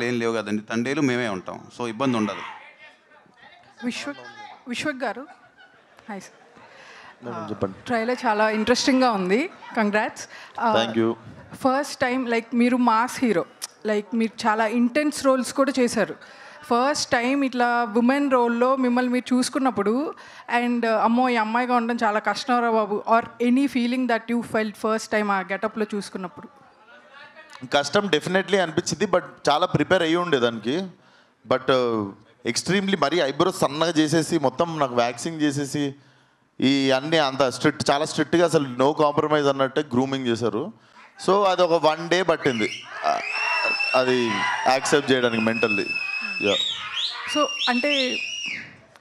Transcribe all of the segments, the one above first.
ఏం లేవు కదండి, తండేలు మేమే ఉంటాం, సో ఇబ్బంది ఉండదు. విశ్వక్ గారు హాయ్ సార్. చెప్పండి. ట్రైలర్ చాలా ఇంట్రెస్టింగ్గా ఉంది, congrats. Thank you. First time like మీరు మాస్ హీరో, లైక్ మీరు చాలా ఇంటెన్స్ రోల్స్ కూడా చేశారు. ఫస్ట్ టైం ఇట్లా ఉమెన్ రోల్లో మిమ్మల్ని మీరు చూసుకున్నప్పుడు అండ్ అమ్మో ఈ అమ్మాయిగా ఉండడం చాలా కష్టం రా బాబు, are any feeling that you felt first time ఆ గెటప్లో చూసుకున్నప్పుడు? కష్టం డెఫినెట్లీ అనిపించింది, బట్ చాలా ప్రిపేర్ అయ్యి ఉండే దానికి. బట్ ఎక్స్ట్రీమ్లీ మరీ ఐబ్రోస్ సన్నగా చేసేసి మొత్తం నాకు వ్యాక్సింగ్ చేసేసి ఈ అన్నీ అంత స్ట్రిక్ట్, చాలా స్ట్రిక్ట్గా అసలు నో కాంప్రమైజ్ అన్నట్టే గ్రూమింగ్ చేశారు. సో అది ఒక 1 డే పట్టింది అది యాక్సెప్ట్ చేయడానికి మెంటల్లీ. సో అంటే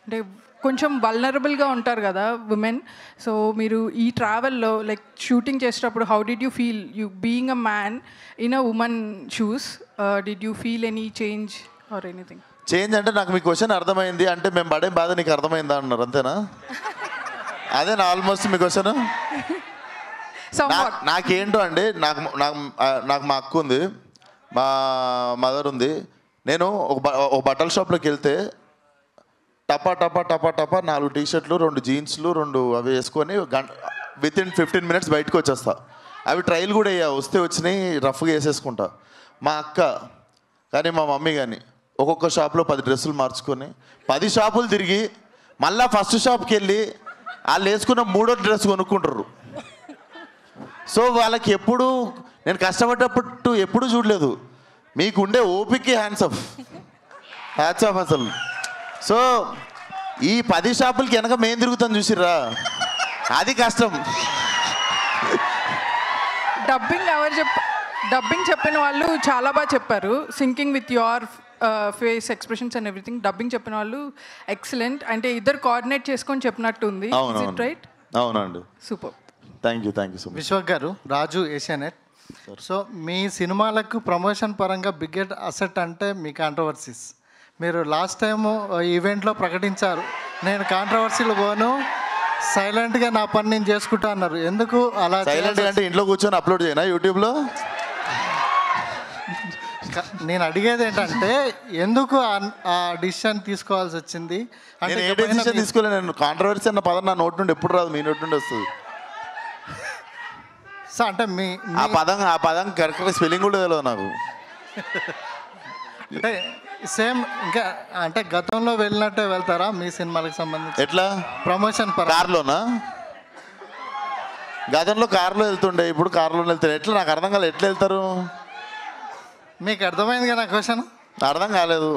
అంటే కొంచెం వల్నరబుల్గా ఉంటారు కదా ఉమెన్. సో మీరు ఈ ట్రావెల్లో లైక్ షూటింగ్ చేసేటప్పుడు how did you feel you being a man in a women shoes? Did you feel any change or anything? Change అంటే నాకు మీ క్వశ్చన్ అర్థమైంది అంటే మేము పడే బాధ నీకు అర్థమైందా అన్నారు, అంతేనా? అదే నా ఆల్మోస్ట్ మీ క్వశ్చన్. నాకేంటో అండి, నాకు మా అక్క ఉంది, మా మదర్ ఉంది. నేను ఒక బట్టల షాప్లోకి వెళ్తే టపా టపా టపా టపా 4 టీషర్ట్లు 2 జీన్స్లు 2 అవి వేసుకొని వితిన్ 15 minutes బయటకు వచ్చేస్తా. అవి ట్రైల్ కూడా వస్తే వచ్చినాయి, రఫ్గా వేసేసుకుంటా. మా అక్క కానీ మా మమ్మీ కానీ ఒక్కొక్క షాప్లో 10 డ్రెస్సులు మార్చుకొని 10 షాపులు తిరిగి మళ్ళీ ఫస్ట్ షాప్కి వెళ్ళి వాళ్ళు వేసుకున్న 3వ డ్రెస్ కొనుక్కుంటారు. సో వాళ్ళకి ఎప్పుడు నేను కష్టపడ్డప్పుడు ఎప్పుడు చూడలేదు. మీకు ఉండే ఓపిక్కి హ్యాండ్స్ ఆఫ్ అసలు. సో ఈ 10 షాపులకి వెనక మేము తిరుగుతాం చూసిర్రా, అది కష్టం. డబ్బింగ్ చెప్పిన వాళ్ళు చాలా బాగా చెప్పారు, sinking with your face expressions and everything. Dubbing చెప్పిన వాళ్ళు ఎక్సలెంట్, అంటే ఇద్దరు కోఆర్డినేట్ చేసుకొని చెప్పినట్టు ఉంది. రైట్? అవునండి. Super. Thank you so much. Vishwak గారు, రాజు ఏషియానెట్. సో మీ సినిమాలకు ప్రమోషన్ పరంగా బిగ్గెస్ట్ అసెట్ అంటే మీ కాంట్రవర్సీస్. మీరు లాస్ట్ టైము ఈవెంట్లో ప్రకటించారు, నేను కాంట్రవర్సీలు పోను, సైలెంట్గా నా పని నేను చేసుకుంటా అన్నారు. ఎందుకు అలా? సైలెంట్గా అంటే ఇంట్లో కూర్చొని అప్లోడ్ చేయనా యూట్యూబ్లో? నేను అడిగేది ఏంటంటే ఎందుకు ఆ డిసిషన్ తీసుకోవాల్సి వచ్చింది? నేను ఏ డిసిషన్ తీసుకోలేదు. నేను కాంట్రవర్సీ అన్న పదం నా నోటి నుండి ఎప్పుడు రాదు, మీ నోటి నుండి వస్తుంది. సో అంటే ఆ పదం కరెక్ట్గా స్పెల్లింగ్ కూడా తెలియదు నాకు. అంటే సేమ్ ఇంకా అంటే గతంలో వెళ్ళినట్టే వెళ్తారా మీ సినిమాలకు సంబంధించి? ఎట్లా ప్రమోషన్ కార్లోనా? గతంలో కార్లో వెళ్తుండే, ఇప్పుడు కార్లో వెళ్తారు. ఎట్లా నాకు అర్థం కాలేదు, ఎట్లా వెళ్తారు? మీకు అర్థమైంది కదా క్వశ్చన్? అర్థం కాలేదు.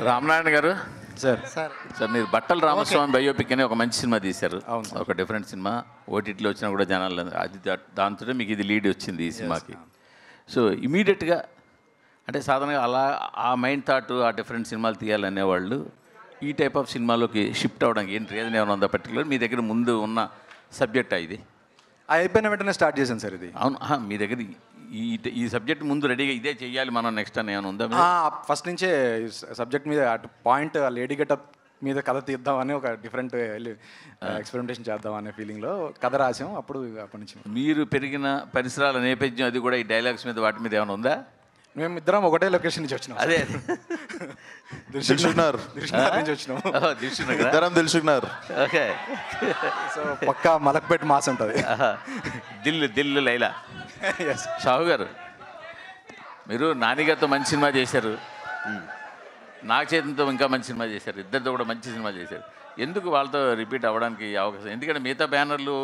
రామనారాయణ గారు సార్ మీరు బట్టల రామస్వామి బయోపిక్ అని ఒక మంచి సినిమా తీశారు. ఒక డిఫరెంట్ సినిమా, ఓటీటీలో వచ్చినా కూడా జనాలు అది దాంతో మీకు ఇది లీడ్ వచ్చింది ఈ సినిమాకి. సో ఇమీడియట్గా అంటే సాధారణంగా అలా ఆ మైండ్ థాట్ ఆ డిఫరెంట్ సినిమాలు తీయాలనేవాళ్ళు ఈ టైప్ ఆఫ్ సినిమాలోకి షిఫ్ట్ అవ్వడానికి ఏంటి రీజన్ ఏమైనా ఉందా పర్టికులర్? మీ దగ్గర ముందు ఉన్న సబ్జెక్టా ఇది? అయిపోయిన వెంటనే స్టార్ట్ చేశాను సార్ ఇది. అవును, మీ దగ్గర ఈ సబ్జెక్ట్ ముందు రెడీగా ఇదే చెయ్యాలి మనం నెక్స్ట్ అని ఏమైనా ఉందా? ఫస్ట్ నుంచే సబ్జెక్ట్ మీద అటు పాయింట్ లేడీ గెటప్ మీద కథ తీద్దామని ఒక డిఫరెంట్ ఎక్స్పెరిమెంటేషన్ చేద్దాం అనే ఫీలింగ్లో కథ రాసాం. అప్పటి నుంచి మీరు పెరిగిన పరిసరాల నేపథ్యం అది కూడా ఈ డైలాగ్స్ మీద వాటి మీద ఏమైనా ఉందా? మేము ఇద్దరం ఒకటే లొకేషన్ నుంచి వచ్చినాం. అదే దిల్సుఖ్నగర్ నుంచి వచ్చినాం. దిల్సుఖ్నగర్. ఓకే. సో పక్కా మలక్పేట మాస్ ఉంటుంది. దిల్లు లైలా. షాహు గారు, మీరు నానిగారితో మంచి సినిమా చేశారు, నాగ చైతన్యతో ఇంకా మంచి సినిమా చేశారు, ఇద్దరితో కూడా మంచి సినిమా చేశారు. ఎందుకు వాళ్ళతో రిపీట్ అవ్వడానికి అవకాశం? ఎందుకంటే మిగతా బ్యానర్లు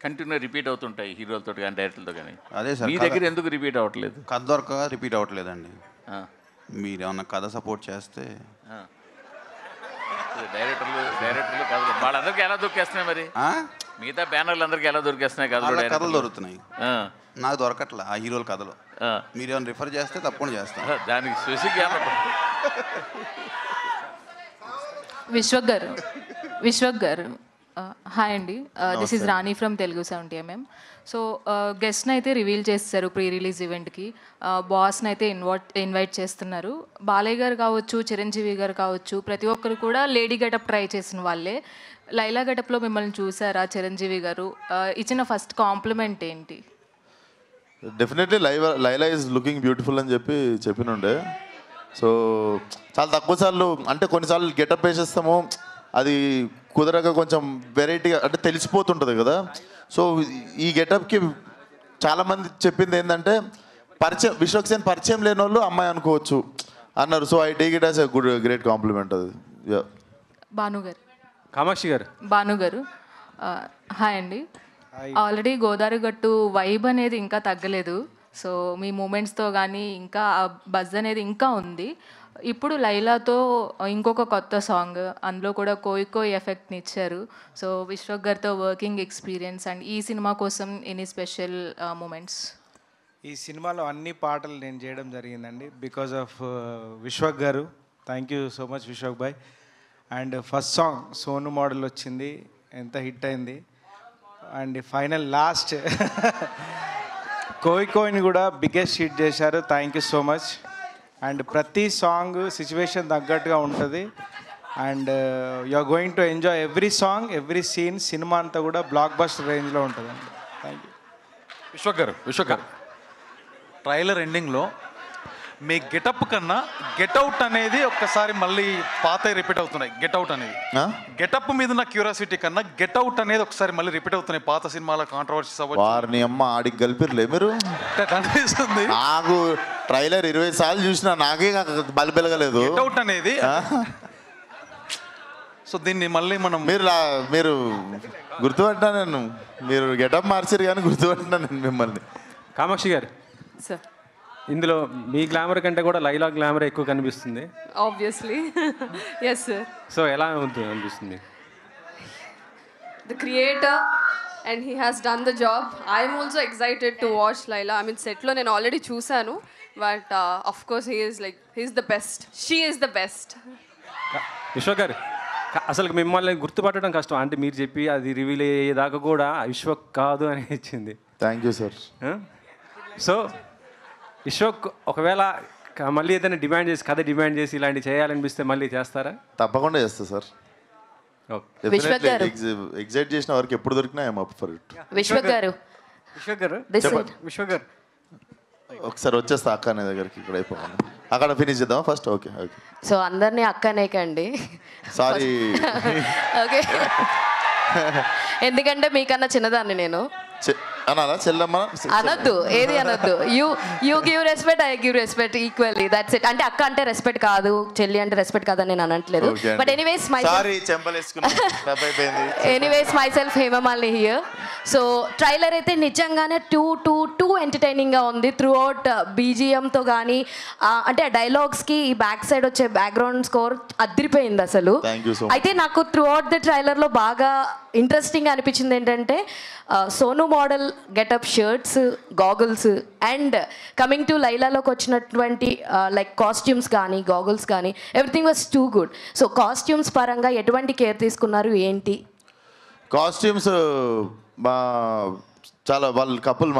కంటిన్యూ రిపీట్ అవుతుంటాయి హీరోలతో కానీ డైరెక్టర్లతో కానీ. అదే సార్, మీ దగ్గర ఎందుకు రిపీట్ అవ్వట్లేదు? కథ దొరక రిపీట్ అవ్వట్లేదండి. మీరు ఏమన్నా కథ సపోర్ట్ చేస్తే డైరెక్టర్లు కథలు వాళ్ళందరికీ ఎలా దొరికేస్తున్నాయి మరి? మిగతా బ్యానర్లు అందరికీ ఎలా దొరికేస్తున్నాయి కథలు దొరుకుతున్నాయి, నాకు దొరకట్లా ఆ హీరోల కథలు. మీరు ఏమైనా రిఫర్ చేస్తే తప్పకుండా చేస్తాను. దానికి స్పెసిఫిక్ విశ్వక్ గారు హాయ్ అండి, this is Rani from Telugu 70mm. So గెస్ట్ని అయితే రివీల్ చేస్తారు ప్రీ రిలీజ్ ఈవెంట్కి, బాస్ని అయితే ఇన్వైట్ చేస్తున్నారు. బాలయ్య గారు కావచ్చు, చిరంజీవి గారు కావచ్చు, ప్రతి ఒక్కరు కూడా లేడీ గెటప్ ట్రై చేసిన వాళ్ళే. లైలా గెటప్లో మిమ్మల్ని చూసారా చిరంజీవి గారు? ఇచ్చిన ఫస్ట్ కాంప్లిమెంట్ ఏంటి? Definitely Laila is looking beautiful అని చెప్పినుండే. సో చాలా తక్కువ సార్లు అంటే కొన్నిసార్లు గెటప్ వేసేస్తాము, అది కుదరక కొంచెం వెరైటీగా అంటే తెలిసిపోతుంటుంది కదా. సో ఈ గెటప్కి చాలామంది చెప్పింది ఏంటంటే విశ్వక్ సేన్ పరిచయం లేని వాళ్ళు అమ్మాయి అనుకోవచ్చు అన్నారు. So I take it as a great compliment అది. భానుగారు, కామాక్షి గారు, భానుగారు హాయ్ అండి. ఆల్రెడీ గోదావరి గట్టు వైబ్ అనేది ఇంకా తగ్గలేదు. సో మీ మూమెంట్స్తో కానీ ఇంకా ఆ బజ్ అనేది ఇంకా ఉంది. ఇప్పుడు లైలాతో ఇంకొక కొత్త సాంగ్, అందులో కూడా కోయి ఎఫెక్ట్ని ఇచ్చారు. సో విశ్వక్ గారితో వర్కింగ్ ఎక్స్పీరియన్స్ అండ్ ఈ సినిమా కోసం ఎనీ స్పెషల్ మూమెంట్స్? ఈ సినిమాలో అన్ని పాటలు నేను చేయడం జరిగిందండి బికాజ్ ఆఫ్ విశ్వక్ గారు. Thank you so much Vishwak boy. And first song Sonu model వచ్చింది, ఎంత హిట్ అయింది. అండ్ ఫైనల్ లాస్ట్ కోయిని కూడా బిగ్గెస్ట్ హిట్ చేశారు. Thank you so much. And ప్రతి సాంగ్ సిచ్యువేషన్ తగ్గట్టుగా ఉంటుంది. And you are going to enjoy every song, every scene. Cinema అంతా కూడా బ్లాక్ బస్టర్ రేంజ్లో ఉంటుందండి. Thank you. విశ్వక్ గారు, ట్రైలర్ ఎండింగ్లో మీ గెటప్ కన్నా గెట్అవుట్ అనేది ఒక్కసారి మళ్ళీ పాత రిపీట్ అవుతున్నాయి. గెట్అవుట్ అనేది గెటప్ మీద ఉన్న క్యూరియాసిటీ కన్నా గెట్అవుట్ అనేది ఒకసారి మళ్ళీ రిపీట్ అవుతున్నాయి. పాత సినిమాల కాంట్రవర్సీస్ అవ్వచ్చు. వారిని అమ్మ ఆడికి కలిపిర్లే మీరు. అనిపిస్తుంది నాకు ట్రైలర్ 20 సార్లు చూసినా నాకే బలిపెలగలేదు. గెట్అవుట్ అనేది సో దీన్ని మళ్ళీ మనం మీరు గుర్తుపట్టినా నేను, మీరు గెటప్ మార్చారు కానీ గుర్తుపట్టినా నేను మిమ్మల్ని. కామాక్షి గారు సార్, ఇందులో మీ గ్లామర్ కంటే కూడా లైలా గ్లామర్ ఎక్కువ కనిపిస్తుంది. Obviously yes sir. సో ఎలా ఉంటుంది అనిపిస్తుంది? The creator and he has done the job. I'm also excited to watch Laila. I mean సెట్లో నేను ఆల్రెడీ చూశాను, but of course he's the best. She is the best. Vishwak గారు, అసలు మిమ్మల్ని గుర్తుపట్టడం కష్టం. అంటే మీరు చెప్పి అది రివీల్ అయ్యేదాకా కూడా విశ్వక్ కాదు అని ఇచ్చింది. Thank you sir. So Vishwak ఒకవేళ మళ్ళీ ఏదైనా కథ డిమాండ్ చేసి ఇలాంటి చేయాలనిపిస్తే మళ్ళీ చేస్తారా? తప్పకుండా చేస్తా సార్. ఎగ్జైట్ చేసిన వరకు ఎప్పుడు దొరికినా I'm up for it. Vishwak గారు ఒకసారి వచ్చేస్తా అక్క అనే దగ్గరికి. ఇక్కడ అయిపోవాలి, అక్కడ ఫినిష్ చేద్దాం ఫస్ట్. Okay okay. సో అందరినీ అక్కనే కండి, సారీ. ఓకే, ఎందుకంటే మీకన్నా చిన్నదాన్ని నేను. అనాలా చెల్లమ్మ అనొద్దు, ఏది అనొద్దు. You give respect, I give respect equally. That's it. అంటే అక్క అంటే రెస్పెక్ట్ కాదు, చెల్లి అంటే రెస్పెక్ట్ కాదని నేను అనట్లేదు. But anyways myself Hemamalini here. So trailer అయితే నిజంగానే టూ ఎంటర్టైనింగ్గా ఉంది. త్రూ అవుట్ బీజిఎంతో కానీ అంటే ఆ డైలాగ్స్కి ఈ బ్యాక్ సైడ్ వచ్చే బ్యాక్గ్రౌండ్ స్కోర్ అదిరిపోయింది అసలు. అయితే నాకు త్రూ అవుట్ ది ట్రైలర్లో బాగా ఇంట్రెస్టింగ్ అనిపించింది ఏంటంటే Sonu model getup, shirts, goggles and coming to లైలాలోకి వచ్చినటువంటి లైక్ కాస్ట్యూమ్స్ కానీ గాగుల్స్ కానీ everything was too good. So costumes పరంగా ఎటువంటి కేర్ తీసుకున్నారు ఏంటి? కాస్ట్యూమ్స్ చాలా వాళ్ళ కపుల్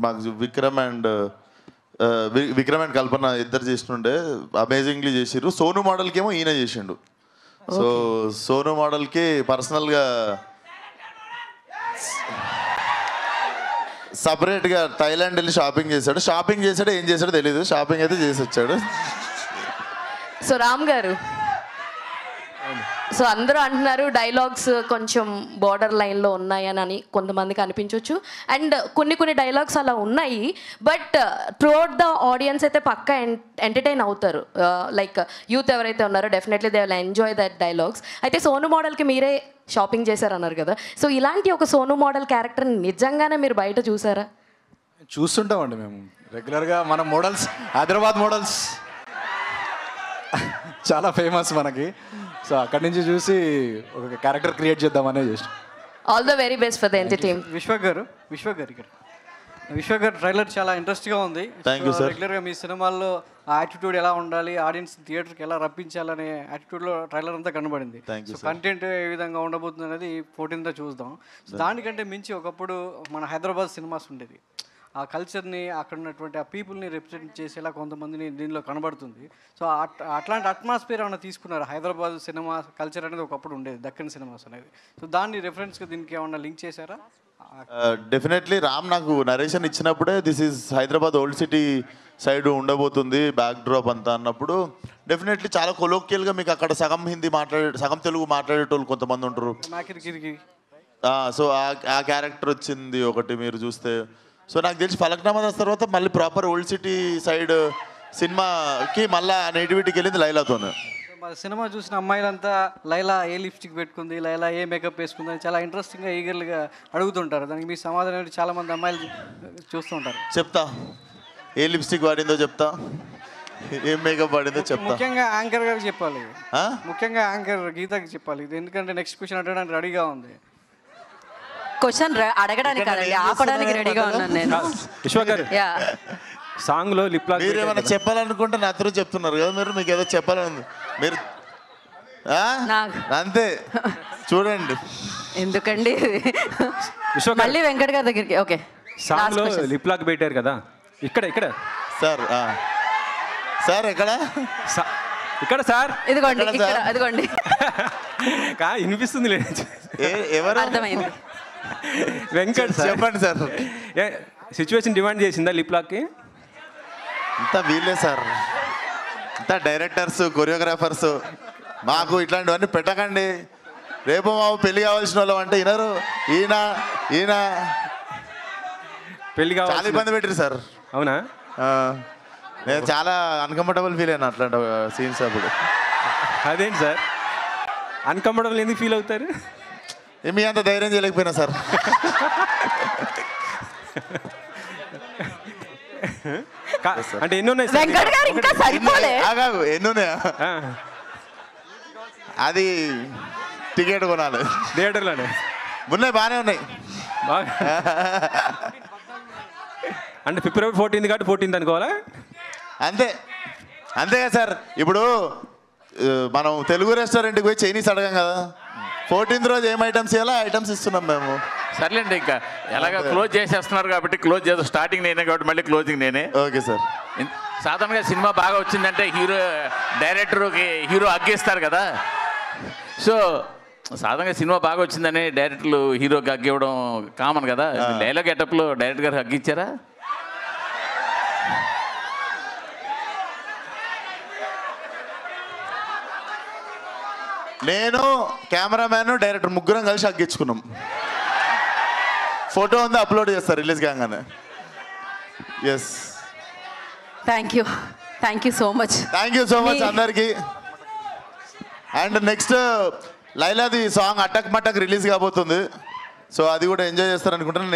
మాకు విక్రమ్ అండ్ కల్పన ఇద్దరు చేస్తుండే అమేజింగ్లీ చేసిర్రు. సోను మోడల్కి ఏమో ఈయన చేసిండు. సో సోను మోడల్కి పర్సనల్గా సపరేట్గా థైలాండ్ వెళ్ళి షాపింగ్ చేశాడు. ఏం చేశాడో తెలీదు, షాపింగ్ అయితే చేసి వచ్చాడు. సో రామ్ గారు, సో అందరూ అంటున్నారు డైలాగ్స్ కొంచెం బార్డర్ లైన్లో ఉన్నాయని కొంతమందికి అనిపించవచ్చు. అండ్ కొన్ని డైలాగ్స్ అలా ఉన్నాయి, బట్ త్రూఅవుట్ ద ఆడియన్స్ అయితే పక్కా ఎంటర్టైన్ అవుతారు. లైక్ యూత్ ఎవరైతే ఉన్నారో definitely they will enjoy that dialogues. అయితే సోను మోడల్కి మీరే షాపింగ్ చేశారన్నారు కదా, సో ఇలాంటి ఒక సోను మోడల్ క్యారెక్టర్ని నిజంగానే మీరు బయట చూసారా? చూస్తుంటామండి మేము రెగ్యులర్గా. మన మోడల్స్, హైదరాబాద్ మోడల్స్ చాలా ఫేమస్ మనకి. సో అక్కడి నుంచి చూసి ఒక క్యారెక్టర్ క్రియేట్ చేద్దామనే చేస్తాం. All the very best for the entertainment. Vishwak గారు ట్రైలర్ చాలా ఇంట్రెస్ట్గా ఉంది. రెగ్యులర్గా మీ సినిమాల్లో ఆ యాటిట్యూడ్ ఎలా ఉండాలి, ఆడియన్స్ థియేటర్కి ఎలా రప్పించాలనే యాటిట్యూడ్లో ట్రైలర్ అంతా కనబడింది. సో కంటెంట్ ఏ విధంగా ఉండబోతుంది అనేది 14th చూద్దాం. సో దానికంటే మించి ఒకప్పుడు మన హైదరాబాద్ సినిమాస్ ఉండేది. ఆ కల్చర్ని, అక్కడ ఉన్నటువంటి ఆ పీపుల్ని రిప్రజెంట్ చేసేలా కొంతమందిని దీనిలో కనబడుతుంది. సో అట్లాంటి అట్మాస్ఫియర్ ఏమైనా తీసుకున్నారు? హైదరాబాద్ సినిమా కల్చర్ అనేది ఒకప్పుడు ఉండేది, దక్కన్ సినిమాస్ అనేది. సో దాన్ని రిఫరెన్స్గా దీనికి ఏమన్నా లింక్ చేశారా? డెఫినెట్లీ రామ్ నాకు నరేషన్ ఇచ్చినప్పుడే this is Hyderabad old city side ఉండబోతుంది బ్యాక్ డ్రాప్ అంతా అన్నప్పుడు డెఫినెట్లీ చాలా కొలోక్యల్గా మీకు అక్కడ సగం హిందీ సగం తెలుగు మాట్లాడేటోళ్ళు కొంతమంది ఉంటారు. సో ఆ క్యారెక్టర్ వచ్చింది ఒకటి మీరు చూస్తే. సో నాకు తెలిసి ఫలక్నామా దాస్ తర్వాత మళ్ళీ ప్రాపర్ ఓల్డ్ సిటీ సైడ్ సినిమాకి మళ్ళీ నేటివిటీకి వెళ్ళింది లైలాతోనే. సినిమా చూసిన అమ్మాయిలంతా లైలా ఏ లిప్స్టిక్ పెట్టుకుంది, లైలా ఏ మేకప్ వేసుకుంది అని చాలా ఇంట్రెస్టింగ్గా ఈగర్గా అడుగుతుంటారు. దానికి మీ సమాధానం చాలా మంది అమ్మాయిలు చూస్తుంటారు. చెప్తా, ఏ లిప్స్టిక్ వాడిందో చెప్తా, ఏం మేకప్ వాడిందో చెప్తా. ముఖ్యంగా యాంకర్ గారికి చెప్పాలి, ముఖ్యంగా యాంకర్ గీతకి చెప్పాలి. ఎందుకంటే నెక్స్ట్ క్వశ్చన్ అడగడానికి రెడీగా ఉంది. క్వశ్చన్ అడగడానికి కాదండి, ఆపడానికి రెడీగా ఉన్నాను నేను. విశ్వ గారు, సాంగ్లో లిప్ లాక్ మీరు ఏమైనా చెప్పాలనుకుంటే నాతో చెప్తున్నారు కదా, మీరు మీకు ఏదో చెప్పాలని మీరు అంతే చూడండి. ఎందుకండి మళ్ళీ వెంకట్ గారి దగ్గరికి. ఓకే, సాంగ్లో లిప్ లాక్ పెట్టారు కదా, ఇక్కడ సార్ సార్ ఎక్కడ ఇక్కడ సార్ ఇదిగోండి అదిగోండి వినిపిస్తుంది ఎవరు అర్థమైంది. వెంకట్ చెప్పండి సార్. సిచ్యువేషన్ డిమాండ్ చేసిందా లిప్ లాక్కి? ఇంత వీళ్ళే సార్, ఇంత డైరెక్టర్స్ కొరియోగ్రాఫర్స్ మాకు ఇట్లాంటివన్నీ పెట్టకండి. రేపు మాకు పెళ్లి కావాల్సిన వాళ్ళం అంటే వినరు. ఈయన పెళ్లి చాలా ఇబ్బంది పెట్టారు సార్. అవునా? నేను చాలా అన్కంఫర్టబుల్ ఫీల్ అయినా అట్లాంటి సీన్స్ అప్పుడు. అదేంటి సార్ అన్కంఫర్టబుల్ ఎందుకు ఫీల్ అవుతారు? మీ అంత ధైర్యం చేయలేకపోయినా సార్. అంటే ఎన్ని ఉన్నాయి ఎన్ని ఉన్నాయా? అది టికెట్ కొనాలి థియేటర్లోనే. ఉన్నాయి, బాగానే ఉన్నాయి. అంటే ఫిబ్రవరి 14 కాబట్టి 14 అనుకోవాలా? అంతే కదా సార్. ఇప్పుడు మనం తెలుగు రెస్టారెంట్కి పోయి చైనీస్ అడగాం కదా, 14th రోజు ఏం ఐటమ్స్ ఇవ్వాలో ఐటమ్స్ ఇస్తున్నాం మేము. సర్లేండి, ఇంకా ఎలాగ క్లోజ్ చేసేస్తున్నారు కాబట్టి క్లోజ్ చేద్దాం. స్టార్టింగ్ నేనే కాబట్టి మళ్ళీ క్లోజింగ్ నేనే. Okay sir. సాధారణంగా సినిమా బాగా వచ్చిందంటే డైరెక్టర్కి హీరో అగ్గేస్తారు కదా. సో సాధారణంగా సినిమా బాగా వచ్చిందని డైరెక్టర్లు హీరోకి అగ్గివ్వడం కామన్ కదా. డైలాగ్ గెటప్లో డైరెక్టర్ గారు అగ్గిచ్చారా? నేను కెమెరామ్యాన్ డైరెక్టర్ ముగ్గురం కలిసి అగ్గించుకున్నాం. ఫోటో ఉంది, అప్లోడ్ చేస్తారు రిలీజ్ కాగానే. Yes, thank you so much అందరికీ. అండ్ నెక్స్ట్ లైలాది సాంగ్ అటక్ మటక్ రిలీజ్ కాబోతుంది. సో అది కూడా ఎంజాయ్ చేస్తారు అనుకుంటున్నాను.